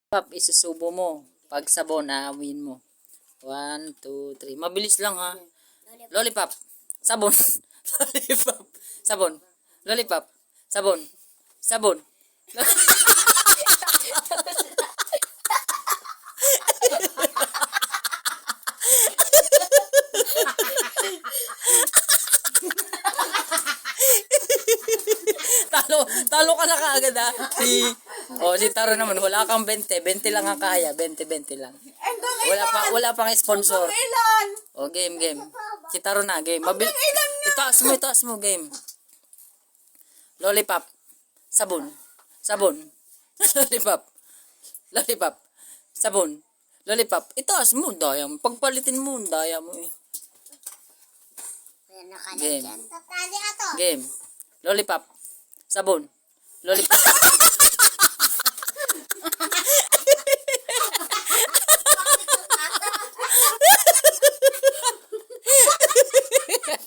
Pap, isusubo mo. Pag sabon, aawin mo. 1, 2, 3. Mabilis lang ha. Lollipop. Sabon. Lollipop. Sabon. Lollipop. Sabon. Sabon. Talo ka na kaagad ha. Si Taro naman, wala kang 20. 20 lang ang kaya. 20 lang. Wala pang sponsor. Game. Si Taro na, game. Itaas mo, game. Lollipop. Sabon. Lollipop. Sabon. Lollipop. Itaas mo, daya mo. Pagpalitin mo, daya mo eh. Game. Lollipop. Sabon. Lollipop.